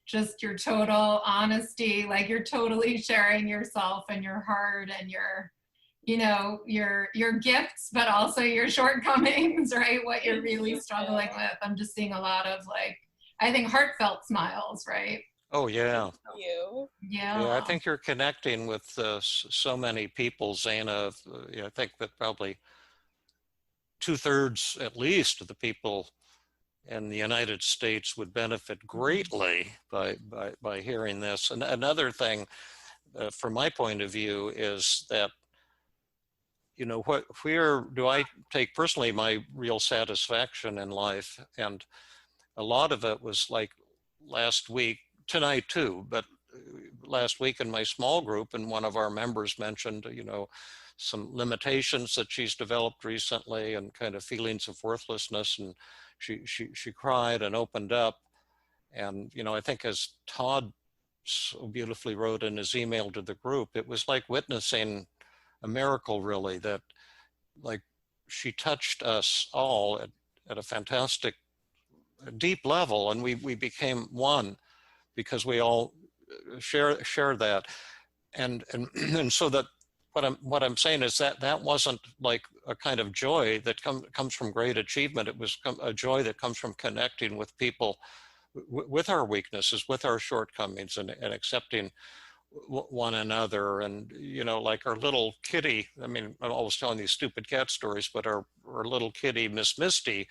just your total honesty. Like you're totally sharing yourself and your heart and your, you know, your gifts, but also your shortcomings, right? What you're really struggling with. I'm just seeing a lot of like, I think heartfelt smiles, right? Oh, yeah. Thank you. Yeah. Yeah, I think you're connecting with so many people, Zeina. I think that probably 2/3 at least of the people in the United States would benefit greatly by hearing this. And another thing, from my point of view, is that, you know, where do I take personally my real satisfaction in life? And a lot of it was like last week, tonight too, but last week in my small group, and one of our members mentioned, you know, some limitations that she's developed recently and kind of feelings of worthlessness. And she cried and opened up. And, you know, I think as Todd so beautifully wrote in his email to the group, it was like witnessing a miracle, really, that like she touched us all at a fantastic, deep level. And we became one because we all share that. And so that what I'm saying is that wasn't like a kind of joy that comes from great achievement. It was a joy that comes from connecting with people with our weaknesses, with our shortcomings, and accepting one another. And, you know, like our little kitty, I mean, I'm always telling these stupid cat stories, but our little kitty, Miss Misty,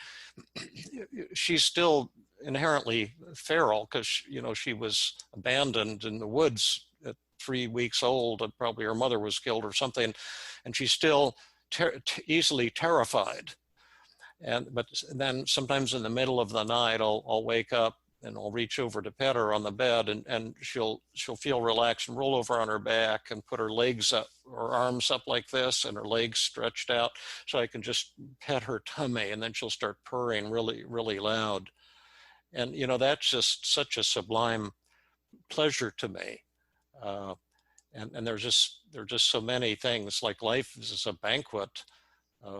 she's still inherently feral because, you know, she was abandoned in the woods at 3 weeks old, and probably her mother was killed or something, and she's still easily terrified. But then sometimes in the middle of the night, I'll wake up and I'll reach over to pet her on the bed, and she'll feel relaxed and roll over on her back and put her legs up, her arms up like this, and her legs stretched out, so I can just pet her tummy, and then she'll start purring really, really loud. And, you know, that's just such a sublime pleasure to me. And there are just so many things. Like life is a banquet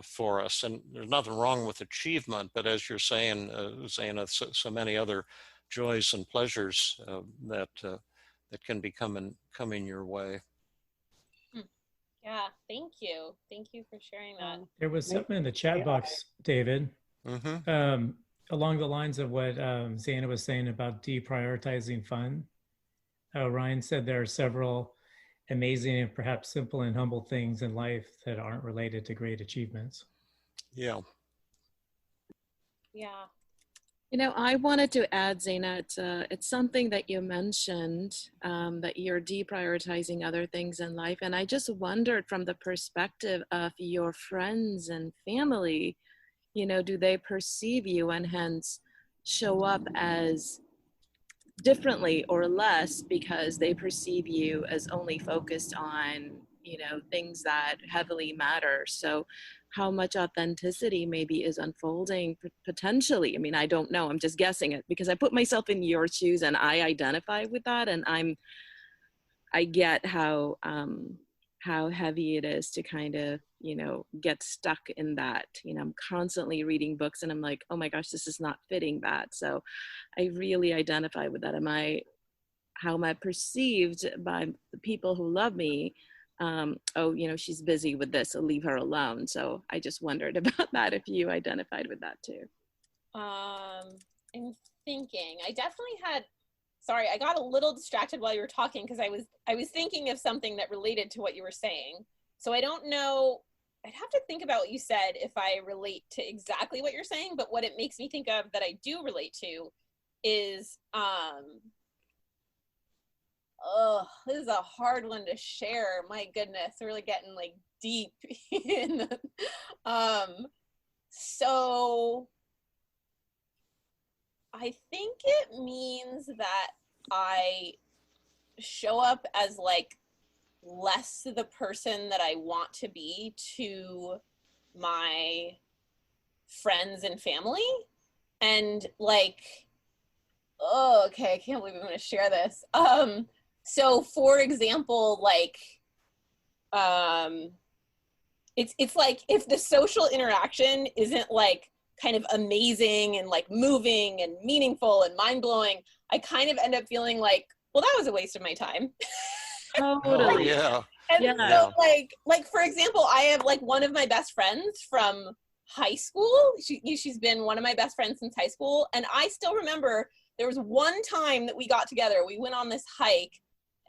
for us, and there's nothing wrong with achievement, but as you're saying, Zeina, so many other joys and pleasures that can be coming your way. Yeah, thank you for sharing that. There was something in the chat box, David, along the lines of what Zeina was saying about deprioritizing fun. Ryan said there are several amazing and perhaps simple and humble things in life that aren't related to great achievements. Yeah. You know, I wanted to add, Zeina, it's something that you mentioned, that you're deprioritizing other things in life. And I just wondered from the perspective of your friends and family, you know, do they perceive you and hence show up as differently or less because they perceive you as only focused on, you know, things that heavily matter? So how much authenticity maybe is unfolding potentially? I mean, I don't know, I'm just guessing it because I put myself in your shoes and I identify with that, and I get how heavy it is to kind of, you know, get stuck in that. You know, I'm constantly reading books and I'm like, oh my gosh, this is not fitting that. So I really identify with that. How am I perceived by the people who love me? Oh, you know, she's busy with this, so leave her alone. So I just wondered about that, if you identified with that too. I'm thinking, I definitely had, sorry, I got a little distracted while you were talking because I was thinking of something that related to what you were saying. So I don't know, I'd have to think about what you said if I relate to exactly what you're saying, but what it makes me think of that I do relate to is, oh, this is a hard one to share. My goodness, we're really getting like deep in the, so I think it means that I show up as like less the person that I want to be to my friends and family. And like, oh, okay, I can't believe I'm going to share this. So for example, like, it's like if the social interaction isn't like kind of amazing and like moving and meaningful and mind-blowing, I kind of end up feeling like, well, that was a waste of my time. Totally. Yeah. And Yeah. so like for example, I have like one of my best friends from high school. She's been one of my best friends since high school. And I still remember there was one time that we got together. We went on this hike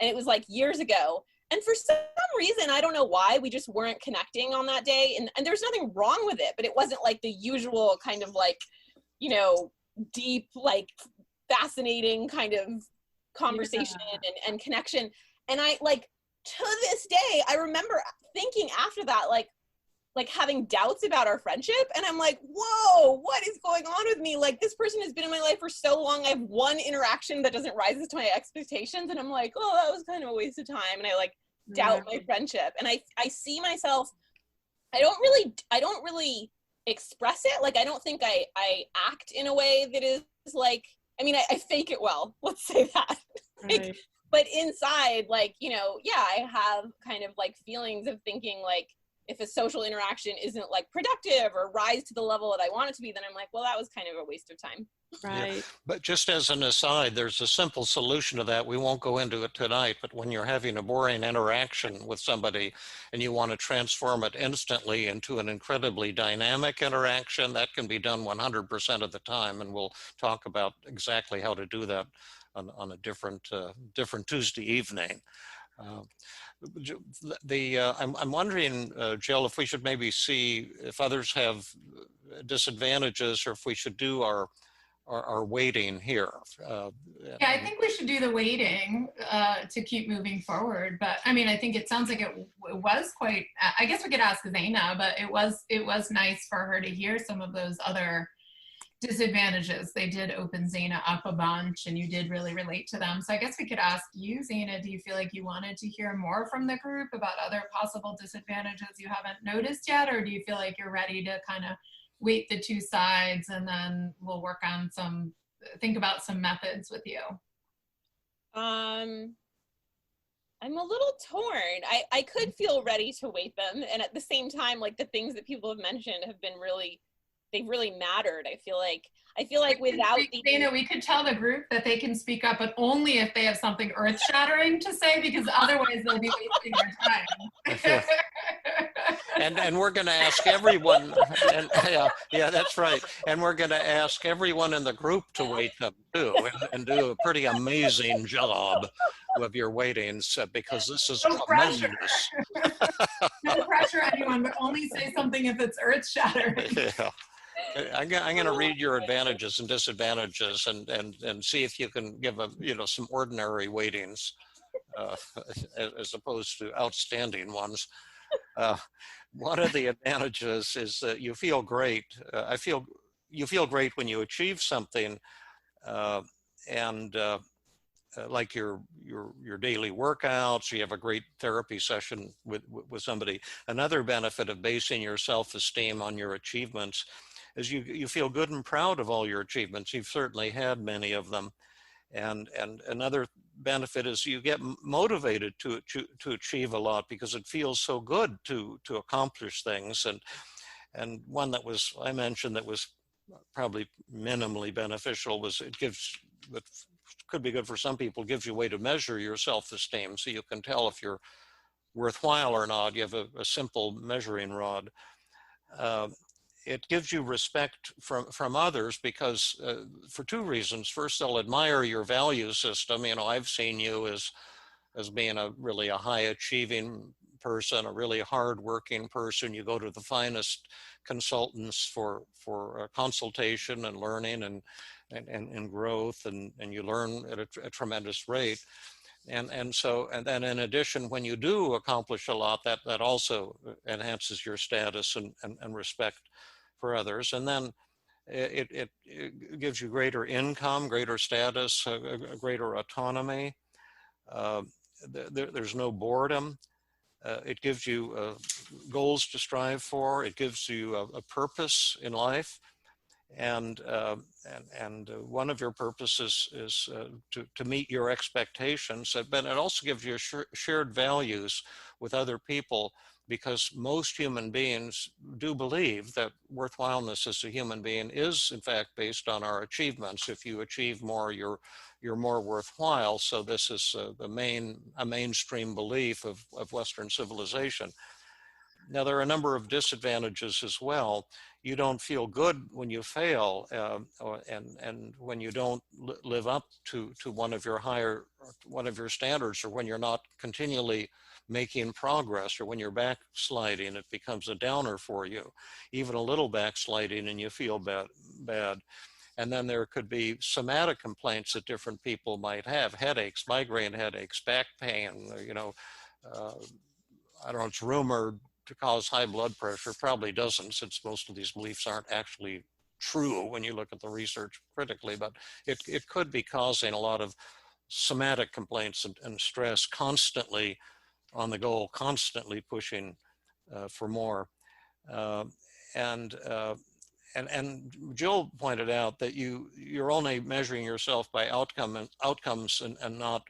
and it was like years ago. And for some reason, I don't know why, we just weren't connecting on that day. And there's nothing wrong with it, but it wasn't like the usual kind of like, you know, deep, like fascinating kind of conversation and connection. And I like, to this day, I remember thinking after that, like having doubts about our friendship. And I'm like, whoa, what is going on with me? Like this person has been in my life for so long. I have one interaction that doesn't rise to my expectations. And I'm like, oh, that was kind of a waste of time. And I like doubt my friendship. And I see myself, I don't really express it. Like, I don't think I act in a way that is like, I mean, I fake it well, let's say that. Like, but inside, like, you know, yeah, I have kind of like feelings of thinking like, if a social interaction isn't like productive or rise to the level that I want it to be, then I'm like, well, that was kind of a waste of time. Right. Yeah. But just as an aside, there's a simple solution to that. We won't go into it tonight, but when you're having a boring interaction with somebody and you want to transform it instantly into an incredibly dynamic interaction, that can be done 100% of the time. And we'll talk about exactly how to do that on a different Tuesday evening. I'm wondering, Jill, if we should maybe see if others have disadvantages or if we should do our weighting here. Yeah, I think we should do the weighting to keep moving forward. But I mean, I think it sounds like it was quite, I guess we could ask Zeina, but it was nice for her to hear some of those other disadvantages. They did open Zeina up a bunch and you did really relate to them. So I guess we could ask you, Zeina, do you feel like you wanted to hear more from the group about other possible disadvantages you haven't noticed yet? Or do you feel like you're ready to kind of weight the two sides and then we'll work on think about some methods with you? I'm a little torn. I could feel ready to weight them. And at the same time, like the things that people have mentioned have been they've really mattered. I feel like without Zeina, we could tell the group that they can speak up, but only if they have something earth-shattering to say, because otherwise they'll be wasting their time. And we're going to ask everyone, and yeah, that's right. And we're going to ask everyone in the group to weight them too, and do a pretty amazing job of your weightings, because this is tremendous. No pressure, anyone, but only say something if it's earth-shattering. Yeah. I'm going to read your advantages and disadvantages and see if you can give some ordinary weightings as opposed to outstanding ones. One of the advantages is that you feel great. You feel great when you achieve something, and like your daily workouts. You have a great therapy session with somebody. Another benefit of basing your self-esteem on your achievements is you feel good and proud of all your achievements. You've certainly had many of them. And another benefit is you get motivated to achieve a lot because it feels so good to accomplish things. And one that I mentioned that was probably minimally beneficial was that could be good for some people, gives you a way to measure your self-esteem, so you can tell if you're worthwhile or not. You have a simple measuring rod. It gives you respect from others because for two reasons. First, they'll admire your value system. I've seen you as being really a high achieving person, a really hard-working person. You go to the finest consultants for consultation and learning and growth, and you learn at a tremendous rate. And then in addition, when you do accomplish a lot, that also enhances your status and respect for others. And then it gives you greater income, greater status, greater autonomy. There's no boredom. It gives you goals to strive for. It gives you a purpose in life. And one of your purposes is to meet your expectations, but it also gives you shared values with other people, because most human beings do believe that worthwhileness as a human being is in fact based on our achievements. If you achieve more, you're more worthwhile. So this is a mainstream belief of Western civilization. Now, there are a number of disadvantages as well. You don't feel good when you fail, and when you don't live up to one of your standards, or when you're not continually making progress, or when you're backsliding, it becomes a downer for you. Even a little backsliding and you feel bad. And then there could be somatic complaints that different people might have: headaches, migraine headaches, back pain. I don't know, it's rumored to cause high blood pressure. Probably doesn't, since most of these beliefs aren't actually true when you look at the research critically, but it could be causing a lot of somatic complaints and stress, constantly on the goal, constantly pushing for more. And Jill pointed out that you're only measuring yourself by outcomes and not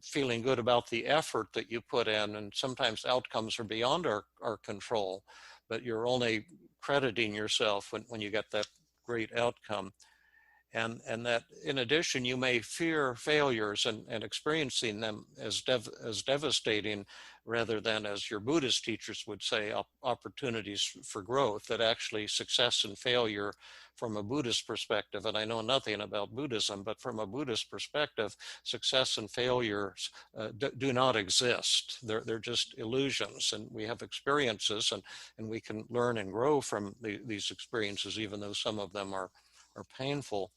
feeling good about the effort that you put in. And sometimes outcomes are beyond our control, but you're only crediting yourself when you get that great outcome. And that in addition, you may fear failures and experiencing them as devastating, rather than, as your Buddhist teachers would say, opportunities for growth. That actually success and failure from a Buddhist perspective, and I know nothing about Buddhism, but from a Buddhist perspective, success and failures do not exist. They're just illusions, and we have experiences, and we can learn and grow from these experiences, even though some of them are painful.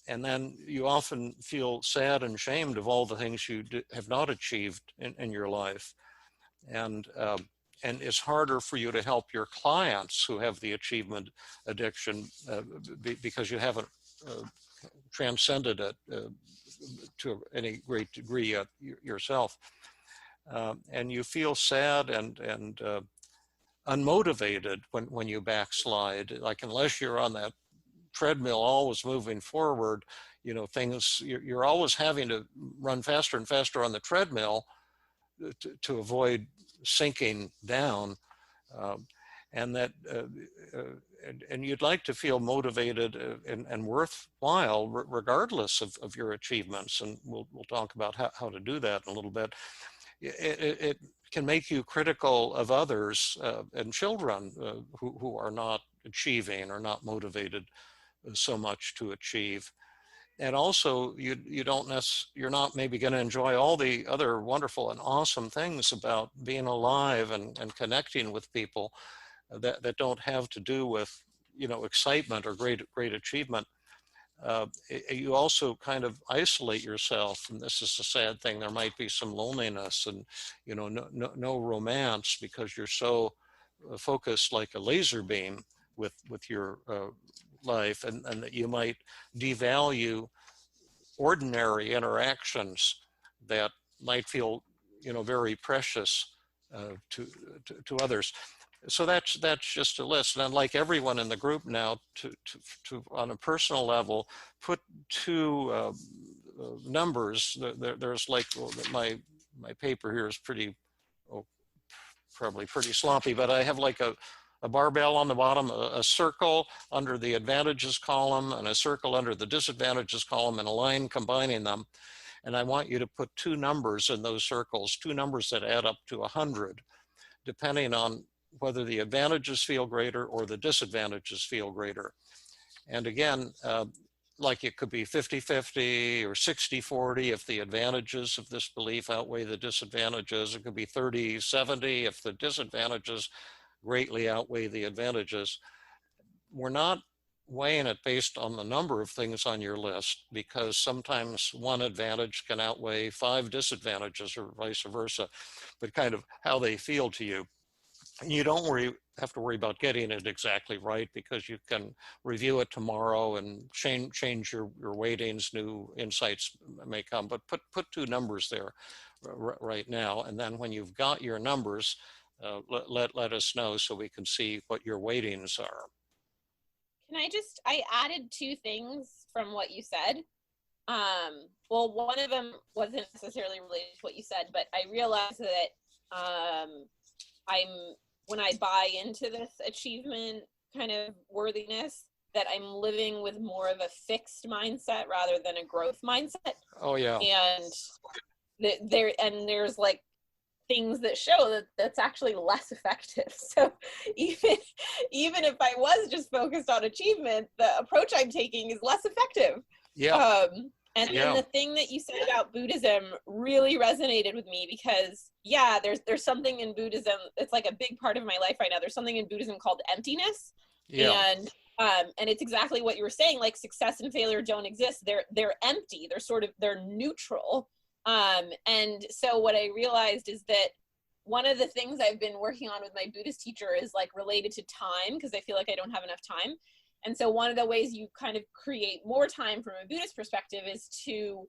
And then you often feel sad and shamed of all the things you have not achieved in your life. And it's harder for you to help your clients who have the achievement addiction because you haven't transcended it to any great degree yet yourself. And you feel sad and unmotivated when you backslide. Like, unless you're on that treadmill always moving forward, you're always having to run faster and faster on the treadmill to avoid sinking down, and you'd like to feel motivated and worthwhile regardless of your achievements, and we'll talk about how to do that in a little bit. It can make you critical of others and children who are not achieving or not motivated so much to achieve. And also, you're not maybe going to enjoy all the other wonderful and awesome things about being alive and connecting with people that don't have to do with excitement or great achievement, you also kind of isolate yourself. And this is a sad thing. There might be some loneliness and, no romance because you're so focused like a laser beam with your life, and that you might devalue ordinary interactions that might feel, very precious to others. So that's just a list. And I'd like everyone in the group now to on a personal level, put two numbers. There's like, my paper here is pretty, probably pretty sloppy, but I have like a barbell on the bottom, a circle under the advantages column and a circle under the disadvantages column, and a line combining them. And I want you to put two numbers in those circles, two numbers that add up to 100, depending on whether the advantages feel greater or the disadvantages feel greater. And again, like it could be 50-50 or 60-40 if the advantages of this belief outweigh the disadvantages. It could be 30-70 if the disadvantages greatly outweigh the advantages. We're not weighing it based on the number of things on your list, because sometimes one advantage can outweigh 5 disadvantages or vice versa, but kind of how they feel to you. You don't have to worry about getting it exactly right, because you can review it tomorrow and change your weightings. New insights may come, but put two numbers there right now. And then when you've got your numbers, let us know so we can see what your weightings are. I added 2 things from what you said. Well, one of them wasn't necessarily related to what you said, but I realized that when I buy into this achievement kind of worthiness, that I'm living with more of a fixed mindset rather than a growth mindset. Oh yeah. And there's like things that show that that's actually less effective. So even if I was just focused on achievement, the approach I'm taking is less effective. Yeah. And the thing that you said about Buddhism really resonated with me, because there's something in Buddhism, it's like a big part of my life right now. There's something in Buddhism called emptiness. Yeah. And it's exactly what you were saying, like success and failure don't exist. They're empty. They're neutral. And so what I realized is that one of the things I've been working on with my Buddhist teacher is like related to time, because I feel like I don't have enough time. And so one of the ways you kind of create more time from a Buddhist perspective is to,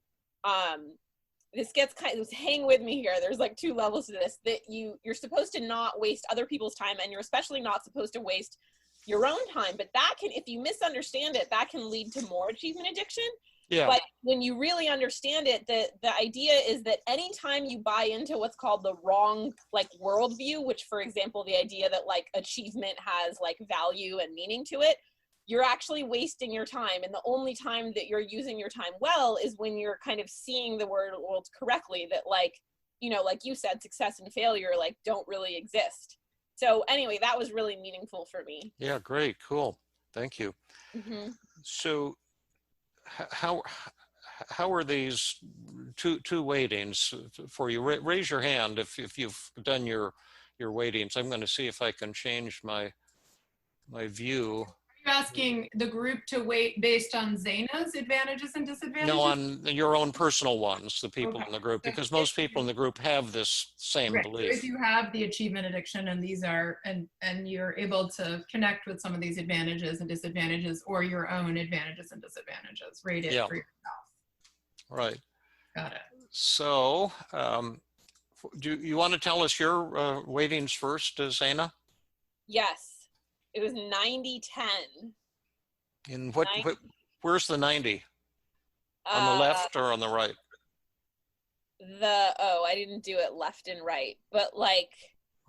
hang with me here. There's like 2 levels to this, that you're supposed to not waste other people's time, and you're especially not supposed to waste your own time. But that can, if you misunderstand it, that can lead to more achievement addiction. Yeah. But when you really understand it, the idea is that anytime you buy into what's called the wrong like worldview, which, for example, the idea that like achievement has like value and meaning to it, you're actually wasting your time. And the only time that you're using your time well is when you're kind of seeing the world correctly, that like, like you said, success and failure like don't really exist. So anyway, that was really meaningful for me. Yeah, great, cool. Thank you. Mm-hmm. So how are these two weightings for you? Raise your hand if you've done your weightings. I'm going to see if I can change my view. Are you asking the group to weight based on Zeina's advantages and disadvantages? No, on your own personal ones, the people in the group, because most people in the group have this same belief. So if you have the achievement addiction, and these are, and you're able to connect with some of these advantages and disadvantages, or your own advantages and disadvantages, rate it for yourself. Right. Got it. So, do you want to tell us your weightings first, Zeina? Yes. It was 90-10. In where's the 90? On the left or on the right? I didn't do it left and right, but like.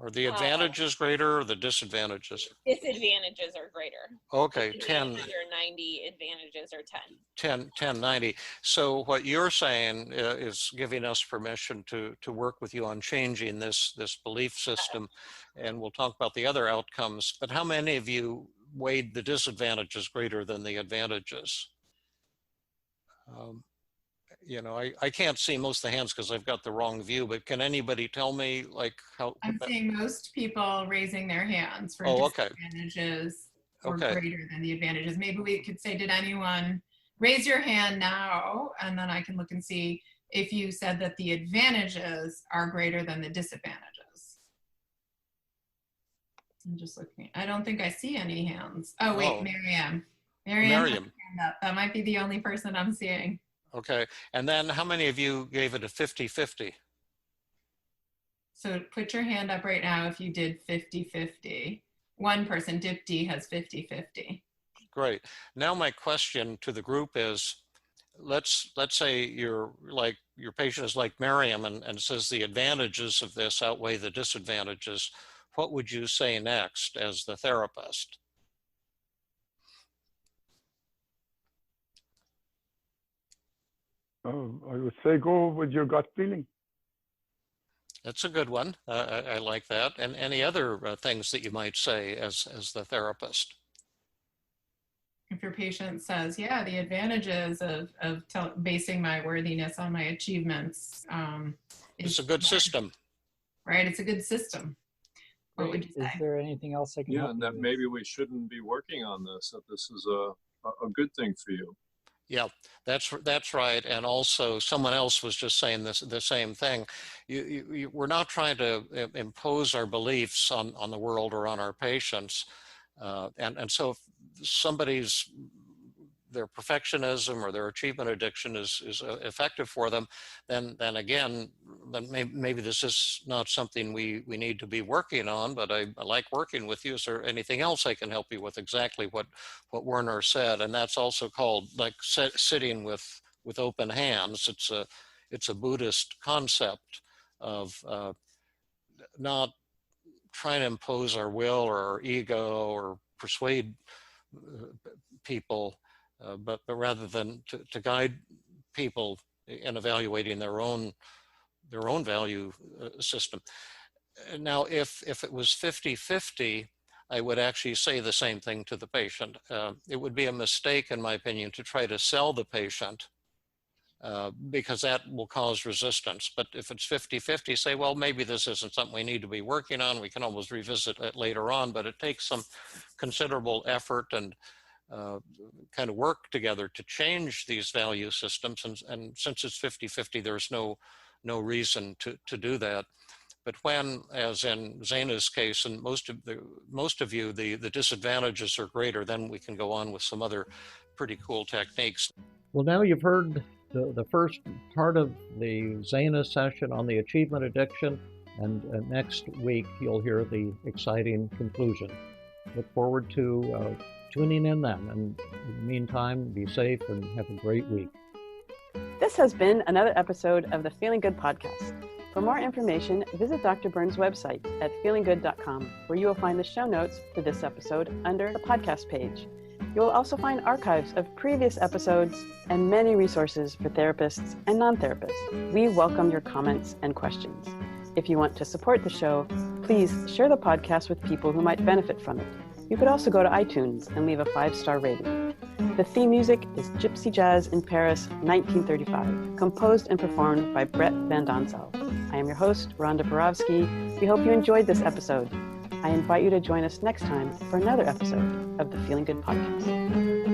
Are the advantages greater or the disadvantages? Disadvantages are greater. Okay, 10. Or 90, advantages are 10. 10, 90. So what you're saying is giving us permission to work with you on changing this belief system, and we'll talk about the other outcomes. But how many of you weighed the disadvantages greater than the advantages? I can't see most of the hands because I've got the wrong view, but can anybody tell me like how? I'm seeing most people raising their hands for disadvantages. greater than the advantages. Maybe we could say, did anyone raise your hand now? And then I can look and see if you said that the advantages are greater than the disadvantages. I'm just looking. I don't think I see any hands. Oh, wait, Miriam. Miriam. Hand up. That might be the only person I'm seeing. Okay. And then how many of you gave it a 50-50? So put your hand up right now if you did 50-50. One person, Dip D, has 50-50. Great. Now my question to the group is, let's say your patient is like Miriam and says the advantages of this outweigh the disadvantages. What would you say next as the therapist? I would say go with your gut feeling. That's a good one. I like that. And any other things that you might say as the therapist? If your patient says, yeah, the advantages of basing my worthiness on my achievements. It's a good system. Right, it's a good system. What would you say? Is there anything else I can help and that maybe we shouldn't be working on this, that this is a good thing for you. Yeah, that's right. And also someone else was just saying the same thing. We're not trying to impose our beliefs on the world or on our patients. And so if somebody's, their perfectionism or their achievement addiction is effective for them, then again, maybe this is not something we need to be working on, but I like working with you. Is there anything else I can help you with? Exactly what Werner said. And that's also called like sitting with open hands. It's a Buddhist concept of not trying to impose our will or our ego or persuade people, but rather than to guide people in evaluating their own value system. Now, if it was 50-50, I would actually say the same thing to the patient. It would be a mistake, in my opinion, to try to sell the patient because that will cause resistance. But if it's 50-50, say, well, maybe this isn't something we need to be working on. We can always revisit it later on, but it takes some considerable effort and kind of work together to change these value systems. And since it's 50-50, there's no reason to do that. But when, as in Zeina's case, and most of you, the disadvantages are greater, then we can go on with some other pretty cool techniques. Well, now you've heard the first part of the Zeina session on the achievement addiction, and next week you'll hear the exciting conclusion. Look forward to tuning in then, and in the meantime, be safe and have a great week. This has been another episode of the Feeling Good podcast. For more information, visit Dr. Burns' website at feelinggood.com, where you will find the show notes for this episode under the podcast page. You will also find archives of previous episodes and many resources for therapists and non-therapists. We welcome your comments and questions. If you want to support the show, please share the podcast with people who might benefit from it. You could also go to iTunes and leave a 5-star rating. The theme music is Gypsy Jazz in Paris, 1935, composed and performed by Brett Van Donsel. I am your host, Rhonda Borowski. We hope you enjoyed this episode. I invite you to join us next time for another episode of the Feeling Good podcast.